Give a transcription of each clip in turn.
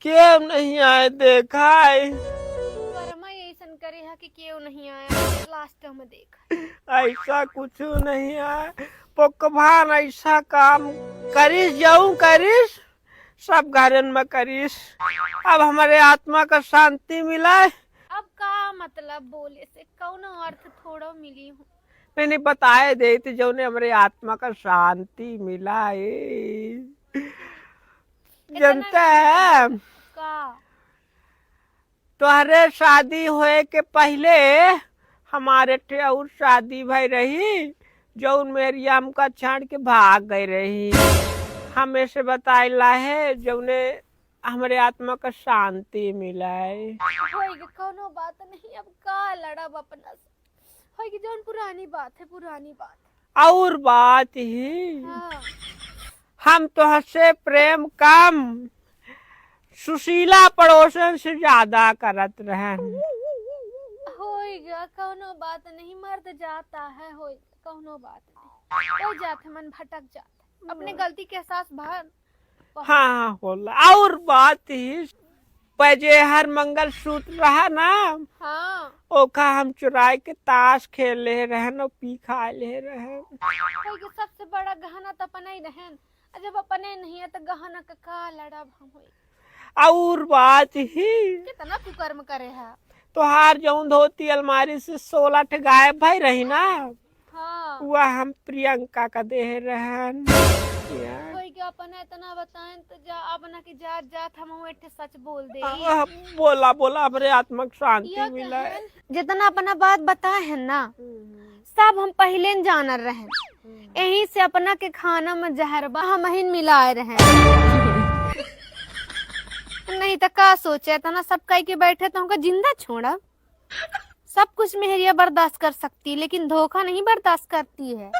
क्यों नहीं आए देखा है? वर्मा ऐसन करे है कि क्यों नहीं आया, लास्ट में देखा। ऐसा कुछ नहीं है पकवान, ऐसा काम करिस जाऊं करिस सब घरन में करिस। अब हमारे आत्मा का शांति मिला है। अब का मतलब बोले से कौनो अर्थ थोड़ा मिली हूँ। मैंने बताए दे थे जो ने हमारे आत्मा का शांति मिला है। जनता है का तुम्हारे शादी होए के पहले हमारे थे और शादी भई रही जो मेरी आम का छाड़ के भाग गई रही। हमें से बताइला है जो ने हमारे आत्मा का शांति मिला है। होएगी कौनो बात नहीं, अब का लड़ब अपना से। होएगी जौन पुरानी बात है, पुरानी बात है। और बात ही हाँ। हम तुहसे प्रेम कम सुशीला पड़ोसन से ज्यादा करत रहन। होएगा कौनो बात नहीं, मर्द जाता है, होएगा कौनो बात नहीं, हो जाते मन भटक जाता, अपने गलती के एहसास भान। हाँ होला। और बात ही पजे हर मंगल सूत्र रहा ना, हाँ ओका हम चुराए के ताश खेले रहन और पी खा ले रहन। होएगा सबसे बड़ा गहना तो अपना ही रहन, और जब अपने नहीं है तो गहना का लड़ब हम होएगा। और बात ही कितना कुकर्म करे है। तोहार जौन धोती अलमारी से 16 ठे गायब भई रही ना, हाँ वह हम प्रियंका का देह रहन। होएगा अपना इतना बताएं तो जा अपना की जात जात हम एक सच बोल दे। बोला बोला हमारे आत्मा को शांति या मिला है। कहन, जितना अपना बात बताए है ना सब हम पहले न जानर रहे, यहीं से अपना के खाना में जहरबा हम ही मिलाए रहे। नहीं तो का सोचे तना सब कह के बैठे तो हमको जिंदा छोड़ा। सब कुछ मेहरिया बर्दाश्त कर सकती लेकिन धोखा नहीं बर्दाश्त करती है,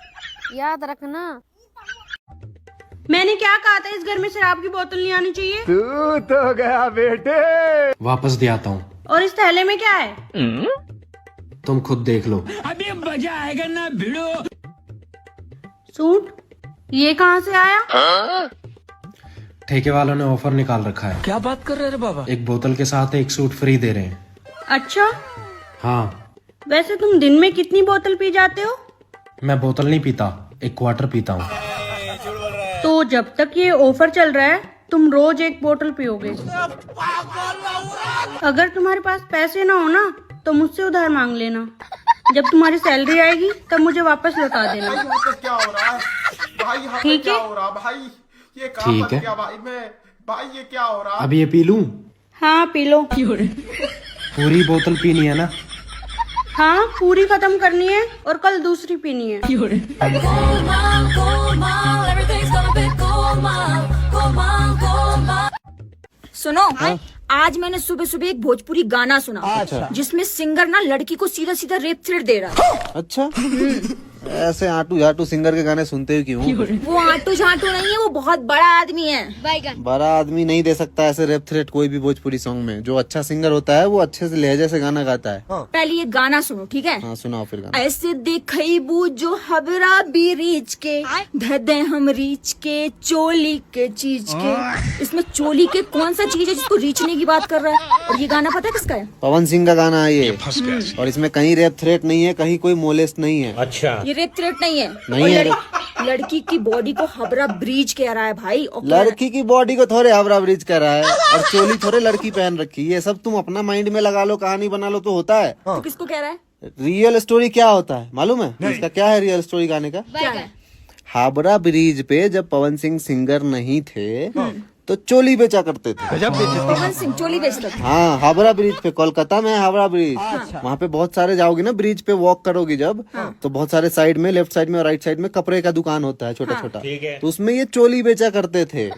याद रखना। मैंने क्या कहा था, इस घर में शराब की बोतल नहीं आनी चाहिए। तू तो गया बेटे। वापस दे आता हूँ। और इस थैले में क्या है? तुम खुद देख लो। अभी मजा आएगा ना भिड़ो। सूट ये कहाँ से आया? ठेके वालों ने ऑफर निकाल रखा है। क्या बात कर रहे रे बाबा? एक बोतल के साथ एक सूट फ्री दे रहे हैं। अच्छा, हाँ। वैसे तुम दिन में कितनी बोतल पी जाते हो? मैं बोतल नहीं पीता, एक क्वार्टर पीता हूँ। तो जब तक ये ऑफर चल रहा है तुम रोज एक बोतल पियोगे। अगर तुम्हारे पास पैसे ना हो ना तो मुझसे उधार मांग लेना, जब तुम्हारी सैलरी आएगी तब मुझे वापस लौटा देना। क्या हो रहा है भाई? यहाँ पे ठीक क्या है? हो रहा भाई? ये काम ठीक है। क्या भाई? मैं भाई ये क्या हो रहा? अब ये पी लूं? हाँ पी लो। पूरी बोतल पीनी है ना? हाँ पूरी खत्म करनी है और कल दूसरी पीनी है। सुनो, आज मैंने सुबह सुबह एक भोजपुरी गाना सुना जिसमें सिंगर ना लड़की को सीधा सीधा रेप थ्रेट दे रहा है। अच्छा, ऐसे आटू झाटू सिंगर के गाने सुनते हो क्यों? वो आटू झाटू नहीं है, वो बहुत बड़ा आदमी है। बड़ा आदमी नहीं दे सकता ऐसे रेप थ्रेट कोई भी भोजपुरी सॉन्ग में। जो अच्छा सिंगर होता है वो अच्छे से लहजे से गाना गाता है। पहले ये गाना सुनो, ठीक है? हाँ सुनाओ फिर गाना। ऐसे देखबू जो हबरा भी रीच के धदे हम रीच के चोली के चीज के। इसमें चोली के कौन सा चीज है जिसको रीचने की बात कर रहा है? और ये गाना पता है किसका है? पवन सिंह का गाना है ये। और इसमें कहीं रेप थ्रेट नहीं है, कहीं कोई मोलेस्ट नहीं है। अच्छा, ये रेप थ्रेट नहीं है। नहीं और है। लड़की की बॉडी को हबरा ब्रीच कह रहा है भाई। और लड़की की बॉडी को थोड़े हावड़ा ब्रिज कर रहा है, और चोली थोड़े लड़की पहन रखी। ये सब तुम अपना माइंड में लगा लो, कहानी बना लो तो होता है। तो किसको कह रहा है? रियल स्टोरी क्या होता है मालूम है? इसका क्या है रियल स्टोरी गाने का? क्या है? हावड़ा ब्रिज पे जब पवन सिंह सिंगर नहीं थे तो चोली बेचा करते थे। पवन सिंह चोली बेचता था। हाँ, हावड़ा ब्रिज पे, कोलकाता में है हावड़ा ब्रिज। वहाँ पे बहुत सारे जाओगी ना, ब्रिज पे वॉक करोगी जब, तो बहुत सारे साइड में, लेफ्ट साइड में और राइट साइड में कपड़े का दुकान होता है छोटा छोटा। तो उसमें ये चोली बेचा करते थे।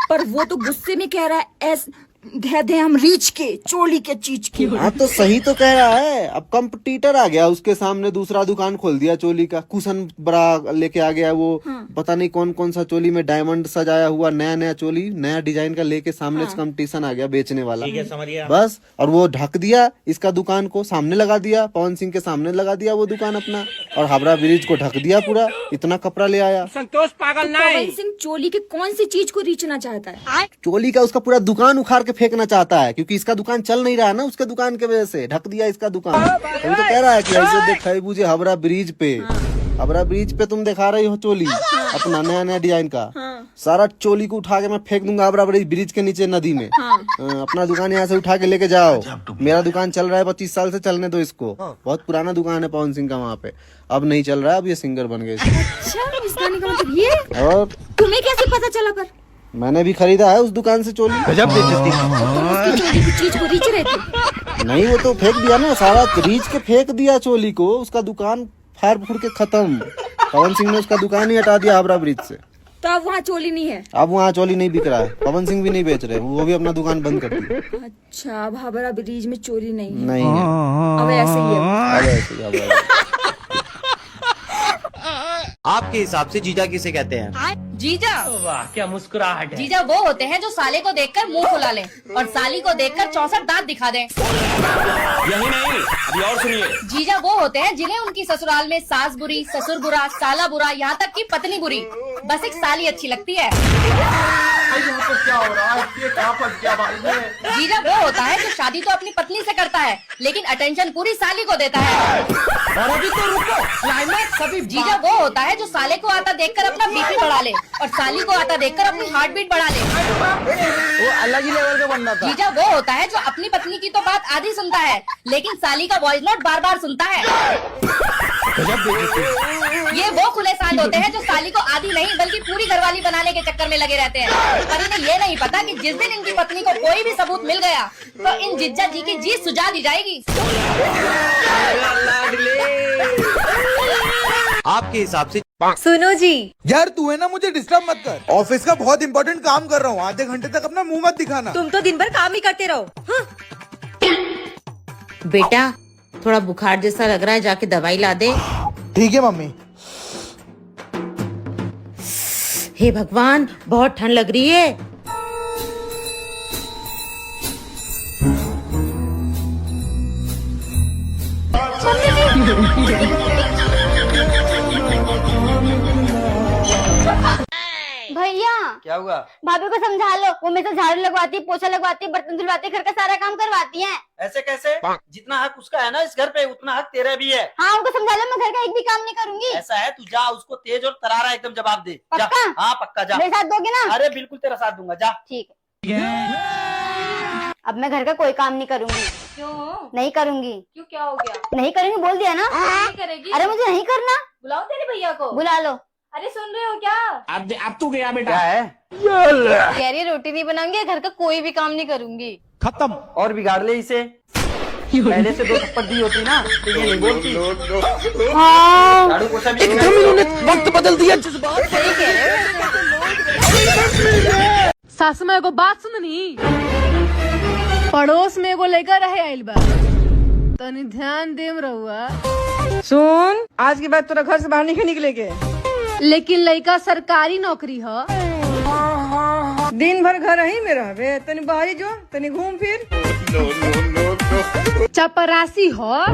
पर वो तो गुस्से में कह रहा है ऐस दे हम रीच के चोली के चीज की। हाँ तो सही तो कह रहा है। अब कंपटीटर आ गया, उसके सामने दूसरा दुकान खोल दिया चोली का। कुशन बड़ा लेके आ गया वो। पता नहीं कौन कौन सा चोली में डायमंड सजाया हुआ नया नया चोली, नया डिजाइन का लेके सामने से कंपटीशन आ गया बेचने वाला। बस, और वो ढक दिया इसका दुकान को, सामने लगा दिया, पवन सिंह के सामने लगा दिया वो दुकान अपना, और हावड़ा ब्रिज को ढक दिया पूरा। इतना कपड़ा ले आया। संतोष पागल पवन सिंह चोली के कौन सी चीज को रीचना चाहता है? चोली का उसका पूरा दुकान उखाड़ के फेंकना चाहता है, क्योंकि इसका दुकान चल नहीं रहा है ना, उसके दुकान के वजह से ढक दिया इसका दुकान। अभी तो कह रहा है कि ऐसे देख खरबूजे हावड़ा ब्रिज पे, हावड़ा ब्रिज पे तुम दिखा रही हो चोली अपना नया नया डिजाइन का। सारा चोली को उठा के मैं फेंक दूंगा हावड़ा ब्रिज के नीचे नदी में। अपना दुकान यहाँ से उठा के लेके जाओ। मेरा दुकान चल रहा है 25 साल से, चलने दो इसको। बहुत पुराना दुकान है पवन सिंह का वहाँ पे, अब नहीं चल रहा है, अब ये सिंगर बन गए। अच्छा, इस गाने का मतलब ये। और तुम्हें कैसे पता चला? पर मैंने भी खरीदा है उस दुकान से चोली। गजब बेइज्जती। तुम उसकी चोरी की चीज को रीच रहे थे? नहीं, वो तो फेंक दिया ना, सारा रीच के फेंक दिया चोली को। उसका दुकान फाड़ फूड़ के खत्म। पवन सिंह ने उसका दुकान ही हटा दिया हावड़ा ब्रिज से। तो अब वहाँ चोली नहीं है? अब वहाँ चोली नहीं बिक रहा है, पवन सिंह भी नहीं बेच रहे, वो भी अपना दुकान बंद कर दिया। अच्छा, अब हावड़ा ब्रिज में चोरी नहीं है? नहीं है, अब ऐसे ही है। अब ऐसे ही, अब ऐसे ही। आपके हिसाब से जीजा किसे कहते हैं? जीजा? वाह क्या मुस्कुराहट है। जीजा वो होते हैं जो साले को देखकर मुंह फुला लें और साली को देखकर 64 दांत दिखा दें। यही नहीं, अभी और सुनिए। जीजा वो होते हैं जिन्हें उनकी ससुराल में सास बुरी, ससुर बुरा, साला बुरा, यहाँ तक कि पत्नी बुरी, बस एक साली अच्छी लगती है। भाई यहाँ पे क्या हो रहा है? ये कहाँ फंस गया भाई मैं? जीजा वो होता है जो शादी तो अपनी पत्नी से करता है लेकिन अटेंशन पूरी साली को देता है। और अभी तो रुको, क्लाइमैक्स अभी। जीजा वो होता है जो साले को आता देखकर अपना बीपी बढ़ा ले और साली को आता देखकर अपनी हार्ट बीट बढ़ा ले। वो अलग ही लेवल का बंदा था। जीजा वो होता है जो अपनी पत्नी की तो बात आधी सुनता है लेकिन साली का वॉइस नोट बार बार सुनता है। ये वो खुले साल होते हैं जो साली को आधी नहीं बल्कि पूरी घरवाली बनाने के चक्कर में लगे रहते हैं, पर इन्हें ये नहीं पता कि जिस दिन इनकी पत्नी को कोई भी सबूत मिल गया तो इन जिज्जा जी की जीत सुझा दी जाएगी। आपके हिसाब से सुनो जी, यार तू है ना, मुझे डिस्टर्ब मत कर। ऑफिस का बहुत इंपॉर्टेंट काम कर रहा हूँ, आधे घंटे तक अपना मुंह मत दिखाना। तुम तो दिन भर काम ही करते रहो। बेटा थोड़ा बुखार जैसा लग रहा है, जाके दवाई ला दे। ठीक है मम्मी। हे भगवान, बहुत ठंड लग रही है। भैया क्या हुआ? भाभी को समझा लो, वो मेरे से झाड़ू लगवाती, पोछा लगवाती, बर्तन धुलवाती, घर का सारा काम करवाती है। ऐसे कैसे? जितना हक उसका है ना इस घर पे, उतना हक तेरा भी है। हाँ उनको समझा लो, मैं घर का एक भी काम नहीं करूंगी। ऐसा है, तू जा उसको तेज और तरारा एकदम जवाब दे। जा। पक्का? हाँ पक्का, जा। मेरे साथ दोगे ना? अरे बिल्कुल तेरा साथ दूंगा, जा। ठीक है। अब मैं घर का कोई काम नहीं करूंगी। क्यों नहीं करूंगी। क्यों, क्या हो गया? नहीं करूंगी बोल दिया ना। नहीं करेगी? अरे मुझे नहीं करना। बुलाओ तेरे भैया को। बुला लो। अरे सुन रहे हो क्या? अब तू गया बेटा। क्या है? कह रही रोटी नहीं बनाऊंगी, घर का कोई भी काम नहीं करूंगी। खत्म। और बिगाड़ ले इसे। पहले से 2 थप्पड़ दी होती ना तो ये नहीं बोलती। झाड़ू पोछा भी वक्त बदल दिया। सही कह रहे हो। सास में एगो बात सुननी, पड़ोस में एगो लेकर रहे आइल बा, तनी ध्यान देम रहुआ। सुन, आज के बाद तोरा घर से बाहर नहीं निकलेगे। लेकिन लड़का सरकारी नौकरी ह। दिन भर घर ही में रहबे, तनी बाहरी जो, तनी घूम फिर। चपरासी हो।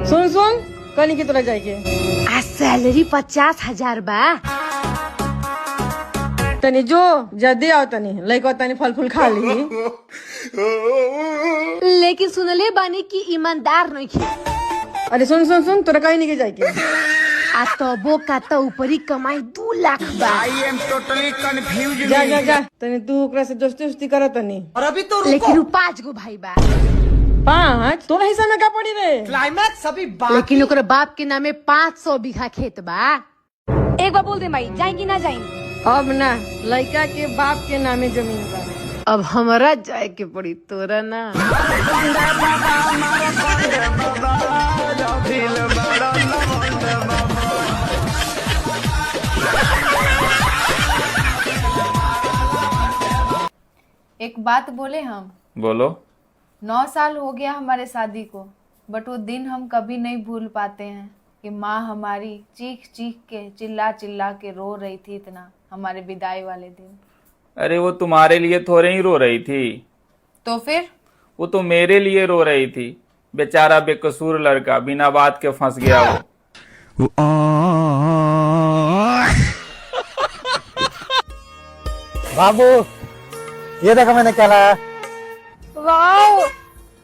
सुन सुन, कल की तरह जाएगी। आ सैलरी 50,000 बा। तनी जो जल्दी आओ, तनी लइका तनी फल फूल खा ली। लेकिन सुनले बानी की ईमानदार नहीं की। अरे सुन सुन सुन, तोरा कहीं नहीं जाएगी। आ तबो का तो ऊपरी कमाई 2 लाख बा। जा जा जा, तनी तू ओकरा से दोस्ती उस्ती करा तनी। और अभी तो रुको। लेकिन 5 गो भाई बा। 5? तोरा हिस्सा में का पड़ी रे? क्लाइमैक्स अभी लेकिन ओकरे बाप के नामे 500 बीघा खेत बा। एक बार बोल दे माई, जाएंगी ना जाएंगी? अब ना, लड़का के बाप के नामे जमीन बा। अब हमारा जाए के पड़ी, तोरा ना। एक बात बोले हम? बोलो। 9 साल हो गया हमारे शादी को, बट वो दिन हम कभी नहीं भूल पाते हैं कि माँ हमारी चीख चीख के, चिल्ला चिल्ला के रो रही थी इतना हमारे विदाई वाले दिन। अरे वो तुम्हारे लिए थोड़े ही रो रही थी, तो फिर? वो तो मेरे लिए रो रही थी। बेचारा बेकसूर लड़का बिना बात के फंस गया वो। बाबू ये देखो मैंने क्या लाया। वाओ,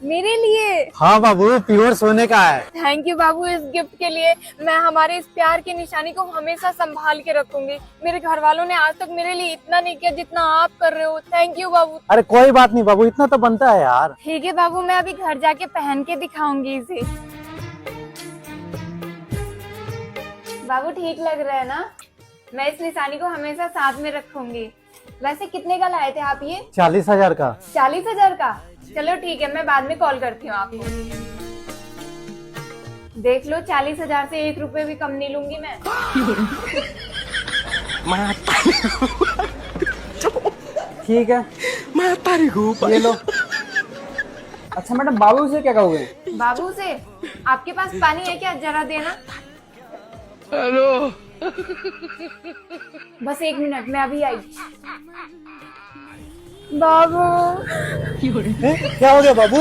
मेरे लिए। हाँ बाबू, प्योर सोने का है। थैंक यू बाबू इस गिफ्ट के लिए। मैं हमारे इस प्यार की निशानी को हमेशा संभाल के रखूंगी। मेरे घर वालों ने आज तक मेरे लिए इतना नहीं किया जितना आप कर रहे हो। थैंक यू बाबू। अरे कोई बात नहीं बाबू, इतना तो बनता है यार। ठीक है बाबू, मैं अभी घर जाके पहन के दिखाऊंगी इसे। बाबू ठीक लग रहा है ना? मैं इस निशानी को हमेशा साथ में रखूंगी। वैसे कितने का लाए थे आप ये? 40,000 का। 40,000 का? चलो ठीक है, मैं बाद में कॉल करती हूँ आपको। देख लो, 40,000 से 1 रुपए भी कम नहीं लूंगी मैं। ठीक है, ये लो। अच्छा मैडम, बाबू से क्या कहोगे? बाबू से? आपके पास पानी है क्या? जरा देना। हेलो। बस 1 मिनट, मैं अभी आई। बाबू। क्या हो गया बाबू?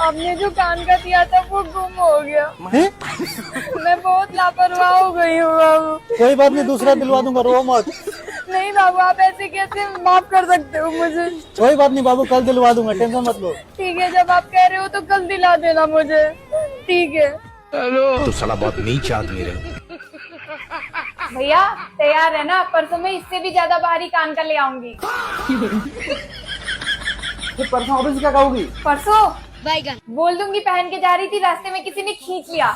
आपने जो कान का दिया था वो गुम हो गया। मैं बहुत लापरवाह हो गई हूँ बाबू। कोई बात नहीं, दूसरा दिलवा दूंगा, रो मत। नहीं बाबू, आप ऐसे कैसे माफ कर सकते हो मुझे? कोई बात नहीं बाबू, कल दिलवा दूंगा, टेंशन मत लो। ठीक है, जब आप कह रहे हो तो कल दिला देना मुझे। ठीक है। हेलो। तो साला बहुत नीच आदमी रहे। भैया तैयार है ना? परसों में इससे भी ज्यादा भारी कान का ले आऊंगी। परसों ऑफिस क्या कहोगी? परसों बोल दूंगी पहन के जा रही थी, रास्ते में किसी ने खींच लिया।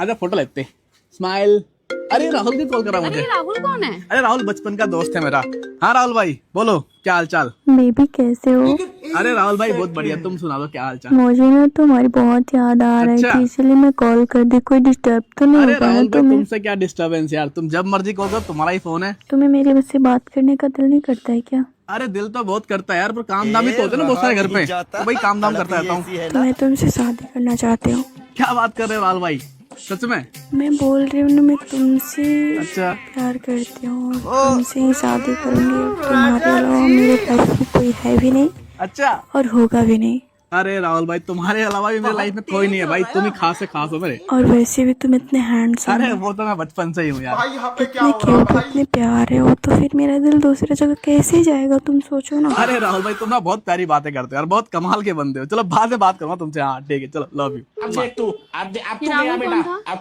आजा फोटो लेते। स्माइल। अरे राहुल भी कॉल करा मुझे। राहुल कौन है? अरे राहुल बचपन का दोस्त है मेरा। हाँ राहुल भाई बोलो, क्या हाल चाल? बेबी कैसे हो? अरे राहुल भाई बहुत बढ़िया, तुम सुना दो क्या हाल चाल? मुझे ना तुम्हारी बहुत याद आ रही अच्छा। थी, इसलिए मैं कॉल कर दी। कोई डिस्टर्ब तो नहीं अरे होगा ना राहुल भाई तुम्हें? तुमसे क्या डिस्टर्बेंस यार, तुम जब मर्जी कॉल करो, तुम्हारा ही फोन है। तुम्हें मेरे से बात करने का दिल नहीं करता है क्या? अरे दिल तो बहुत करता है यार, पर काम दाम भी तो होते हैं ना बहुत सारे घर पे, तो भाई काम दाम करता रहता हूँ। तो मैं तुमसे शादी करना चाहती हूँ। क्या बात कर रहे हो राहुल भाई, सच में? मैं बोल रही हूँ ना, मैं तुमसे अच्छा। प्यार करती हूँ, तुमसे ही शादी करूंगी। तुम्हारे अलावा मेरे लाइफ में कोई है भी नहीं। अच्छा। और होगा भी नहीं। अरे राहुल भाई, तुम्हारे अलावा भी मेरी लाइफ में कोई नहीं है भाई, तुम ही खास से खास हो मेरे। और वैसे भी तुम इतने हैंडसम अरे वो तो मैं बचपन से ही हूँ यार। इतने क्यूट, इतने प्यारे हो, तो फिर मेरा दिल दूसरी जगह कैसे जाएगा? तुम सोचो ना। अरे राहुल भाई, तुम ना बहुत प्यारी बातें करते हो यार, बहुत कमाल के बंदे हो। चलो बाद में बात करूंगा तुमसे। हाँ ठीक है, चलो लव यू।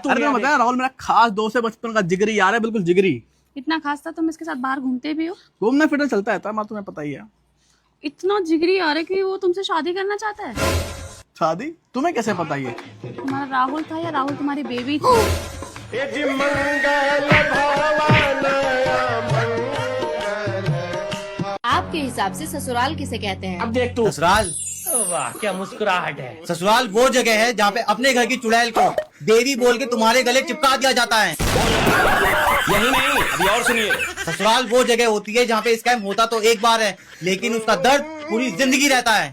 अरे मैं बताया, राहुल मेरा खास दोस्त है, बचपन का जिगरी यार है, बिल्कुल जिगरी। इतना खास था? तुम इसके साथ बाहर घूमते भी हो? घूमना फिरना चलता रहता है, तुम्हें पता ही है। इतना जिगरी यार है कि वो तुमसे शादी करना चाहता है। शादी? तुम्हें कैसे पता ये? तुम्हारा राहुल था या राहुल तुम्हारी बेबी थी? आपके हिसाब से ससुराल किसे कहते हैं? अब देख तू। ससुराल? वाह क्या मुस्कुराहट है। ससुराल वो जगह है जहाँ पे अपने घर की चुड़ैल को देवी बोल के तुम्हारे गले चिपका दिया जाता है। यही नहीं, अभी और सुनिए। ससुराल वो जगह होती है जहाँ पे स्कैम होता तो एक बार है, लेकिन उसका दर्द पूरी जिंदगी रहता है।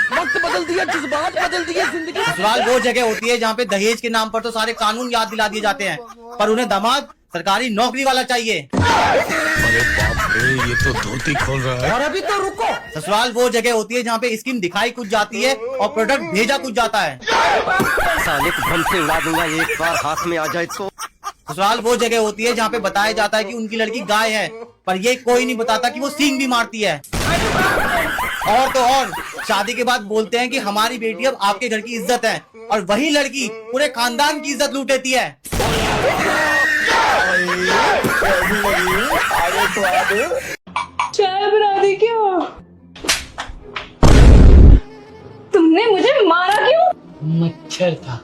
वक्त बदल दिया, जज्बात बदल दिए, जिंदगी। ससुराल वो जगह होती है जहाँ पे दहेज के नाम पर तो सारे कानून याद दिला दिए जाते हैं, पर उन्हें दामाद सरकारी नौकरी वाला चाहिए। अरे बाप रे, ये तो धोती खोल रहा है। और अभी तो रुको। ससुराल वो जगह होती है जहाँ पे स्कीम दिखाई कुछ जाती है और प्रोडक्ट भेजा कुछ जाता है। साले को बम से उड़ा दूंगा एक बार हाथ में आ जाए तो। ससुराल वो जगह होती है जहाँ पे बताया जाता है कि उनकी लड़की गाय है, पर ये कोई नहीं बताता कि वो सींग भी मारती है। और तो और शादी के बाद बोलते हैं कि हमारी बेटी अब आपके घर की इज्जत है, और वही लड़की पूरे खानदान की इज्जत लूट लेती है। चाय बना दी क्यों? तुमने मुझे मारा क्यों? मच्छर था।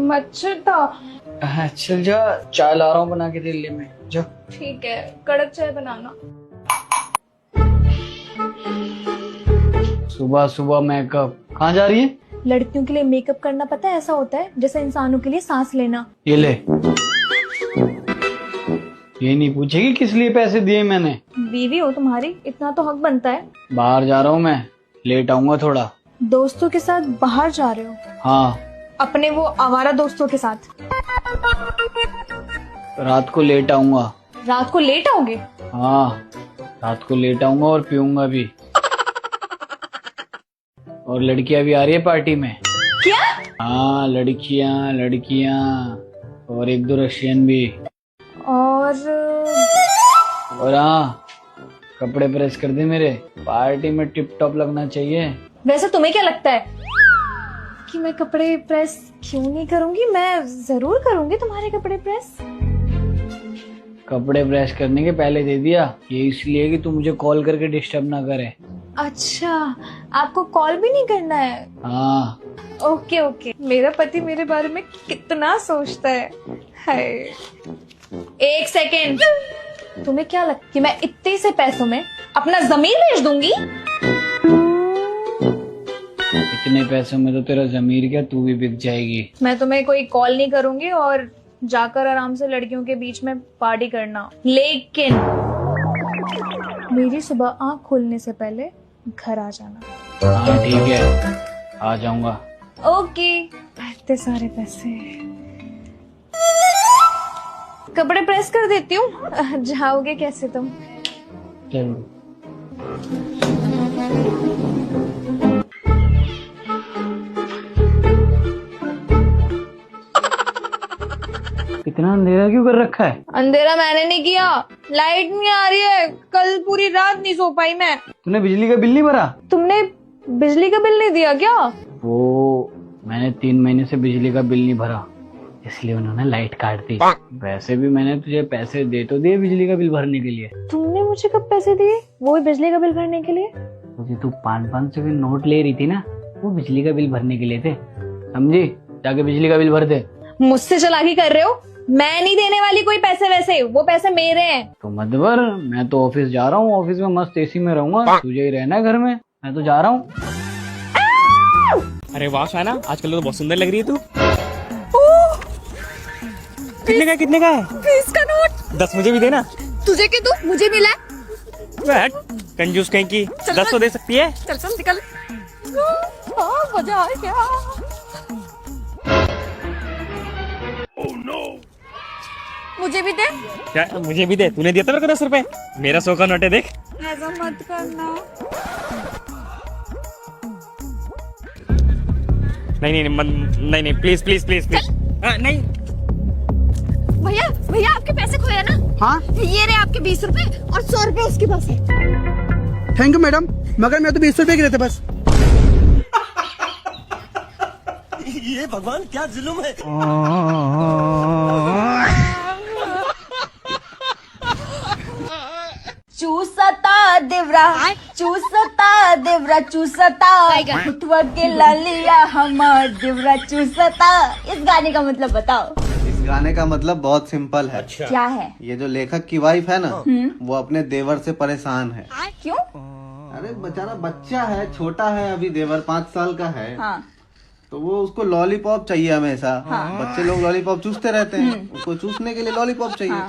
मच्छर था? चल जा, चाय ला रहा हूँ बना के दिल्ली में, जा। ठीक है, कड़क चाय बनाना। सुबह सुबह मेकअप, कहाँ जा रही है? लड़कियों के लिए मेकअप करना पता है ऐसा होता है जैसे इंसानों के लिए सांस लेना। ये ले। ये नहीं पूछेगी किस लिए पैसे दिए मैंने? बीवी हो तुम्हारी, इतना तो हक बनता है। बाहर जा रहा हूँ मैं, लेट आऊंगा थोड़ा। दोस्तों के साथ बाहर जा रहे हो? हाँ। अपने वो आवारा दोस्तों के साथ? रात को लेट आऊंगा। रात को लेट आओगे? हाँ, रात को लेट आऊंगा और पीऊंगा भी। और लड़कियां भी आ रही है पार्टी में। क्या? हाँ, लड़कियां लड़कियां। और 1-2 रशियन भी। और हाँ, कपड़े प्रेस कर दे मेरे, पार्टी में टिप टॉप लगना चाहिए। वैसे तुम्हें क्या लगता है कि मैं कपड़े प्रेस क्यों नहीं करूंगी? मैं जरूर करूंगी तुम्हारे कपड़े प्रेस। कपड़े प्रेस करने के पहले दे दिया, ये इसलिए कि तू मुझे कॉल करके डिस्टर्ब ना करे। अच्छा, आपको कॉल भी नहीं करना है? हाँ। Okay okay. मेरा पति मेरे बारे में कितना सोचता है। हाय। 1 सेकेंड, तुम्हें क्या लगता है कि मैं इतने से पैसों में अपना जमीर बेच दूंगी? इतने पैसों में तो तेरा जमीर क्या, तू भी बिक जाएगी। मैं तुम्हें कोई कॉल नहीं करूंगी और जाकर आराम से लड़कियों के बीच में पार्टी करना, लेकिन मेरी सुबह आँख खोलने से पहले घर आ जाना। हाँ ठीक है, आ जाऊंगा। ओके। इतने सारे पैसे, कपड़े प्रेस कर देती हूँ। जाओगे कैसे तुम? चलो। इतना अंधेरा क्यों कर रखा है? अंधेरा मैंने नहीं किया, लाइट नहीं आ रही है, कल पूरी रात नहीं सो पाई मैं। तूने बिजली का बिल नहीं भरा? तुमने बिजली का बिल नहीं दिया क्या? वो मैंने 3 महीने से बिजली का बिल नहीं भरा, इसलिए उन्होंने लाइट काट दी। वैसे भी मैंने तुझे पैसे दे तो दिए बिजली का बिल भरने के लिए। तुमने मुझे कब पैसे दिए? वो भी बिजली का बिल भरने के लिए? मुझे तू 500 के नोट ले रही थी ना, वो बिजली का बिल भरने के लिए थे, समझी? जाके बिजली का बिल भर दे। मुझसे चालाकी कर रहे हो? मैं नहीं देने वाली कोई पैसे, वैसे वो पैसे मेरे हैं। तो मत भर, मैं तो ऑफिस जा रहा हूँ, ऑफिस में मस्त एसी में रहूंगा, तुझे ही रहना है घर में, मैं तो जा रहा हूँ। अरे वाह शाना, आजकल तो बहुत सुंदर लग रही है तू। कितने का है? 20 का नोट। 10 मुझे भी देना। तुझे क्या दूं? मुझे मिला। कंजूस कहीं की। 10 तो दे सकती है। चल चल निकल। मजा आ गया। मुझे भी दे। क्या? मुझे भी दे। तूने दिया था मेरे को 10 रुपए। मेरा 100 का नोट है, देख। ऐसा मत करना। नहीं प्लीज प्लीज प्लीज प्लीज। नहीं भैया भैया, आपके पैसे खोए ना? हाँ, ये रहे आपके 20 रुपए और 100 रुपए उसके पास है। थैंक यू मैडम, मगर मैं तो 20 रुपए के रहते बस। ये भगवान क्या जुल्म है। चूसता देवरा चूसता उठवा के लालिया हमार देवरा चूसता। इस गाने का मतलब बताओ। इस गाने का मतलब बहुत सिंपल है। क्या है? ये जो लेखक की वाइफ है ना, वो अपने देवर से परेशान है। क्यों? अरे बेचारा बच्चा है, छोटा है अभी, देवर 5 साल का है। हाँ। तो वो उसको लॉलीपॉप चाहिए हमेशा। हाँ। बच्चे लोग लॉलीपॉप चूसते रहते हैं, उसको चूसने के लिए लॉलीपॉप चाहिए।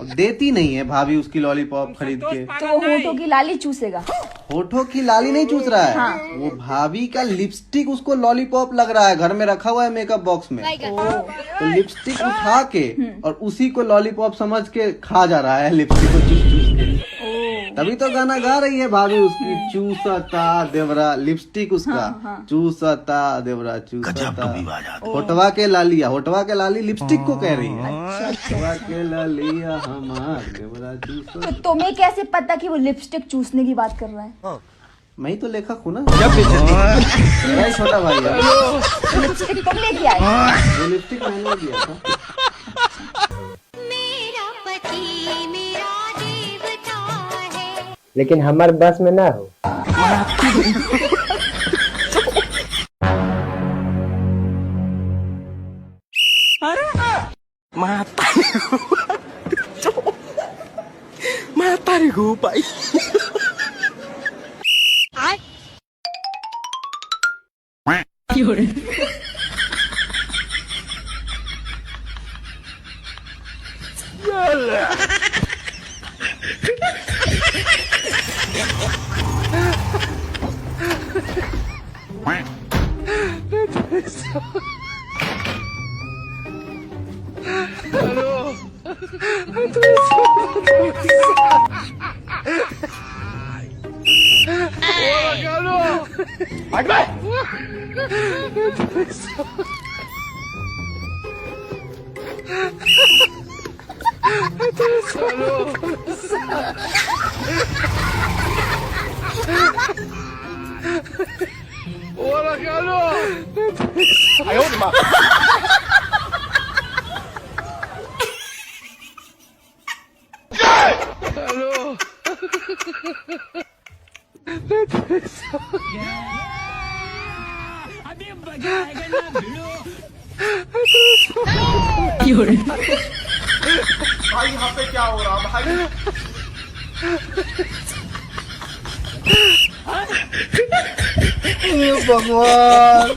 और देती नहीं है भाभी उसकी लॉलीपॉप खरीद के। तो वो होठों की लाली चूसेगा। होठों की लाली नहीं चूस रहा है। हाँ। वो भाभी का लिपस्टिक उसको लॉलीपॉप लग रहा है, घर में रखा हुआ है मेकअप बॉक्स में। तो लिपस्टिक उठा के और उसी को लॉलीपॉप समझ के खा जा रहा है, लिपस्टिक को चूस चूस के। तभी तो गाना गा रही है भाभी उसकी, चूसता देवरा लिपस्टिक उसका। चूसता देवरा चूसता। होटवा के लालिया, होटवा के लाली लिपस्टिक को कह रही है। होटवा के लालिया हमार देवरा चूसता। तो तुम्हें कैसे पता कि वो लिपस्टिक चूसने की बात कर रहा है? मैं ही तो लेखक हूँ ना। मेरा ही छोटा भाई है। लिपस्टिक तुम लेके आए? वो लिपस्टिक मैंने दिया था। लेकिन हमारे बस में ना हो। Mata ko pa. भाई यहाँ पे क्या हो रहा भाई? भगवान।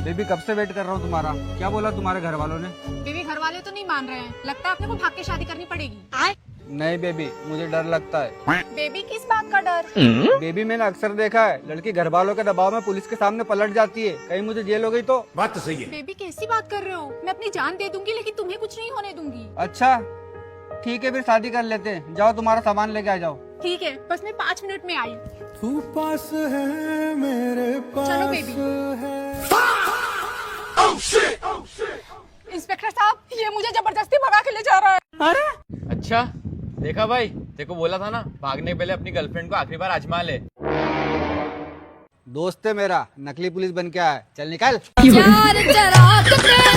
बेबी कब से वेट कर रहा हूँ तुम्हारा। क्या बोला तुम्हारे घर वालों ने? बेबी घर वाले तो नहीं मान रहे हैं, लगता है अपने को भाग के शादी करनी पड़ेगी। नहीं बेबी, मुझे डर लगता है। बेबी किस बात का डर? बेबी मैंने अक्सर देखा है, लड़की घर वालों के दबाव में पुलिस के सामने पलट जाती है। कहीं मुझे जेल हो गई तो? बात तो सही है। बेबी कैसी बात कर रहे हो? मैं अपनी जान दे दूंगी लेकिन तुम्हें कुछ नहीं होने दूंगी। अच्छा ठीक है, फिर शादी कर लेते हैं। जाओ तुम्हारा सामान लेके आ जाओ। ठीक है, बस मैं 5 मिनट में आई। तू पास है मेरे पास। चलो बेबी। इंस्पेक्टर साहब, ये मुझे जबरदस्ती भगा के ले जा रहा है। अरे अच्छा, देखा भाई, तेको बोला था ना, भागने के पहले अपनी गर्लफ्रेंड को आखिरी बार आजमा ले। दोस्त है मेरा, नकली पुलिस बन के आया है। चल निकाल। चार चराग तेरे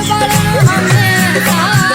बड़ा हमें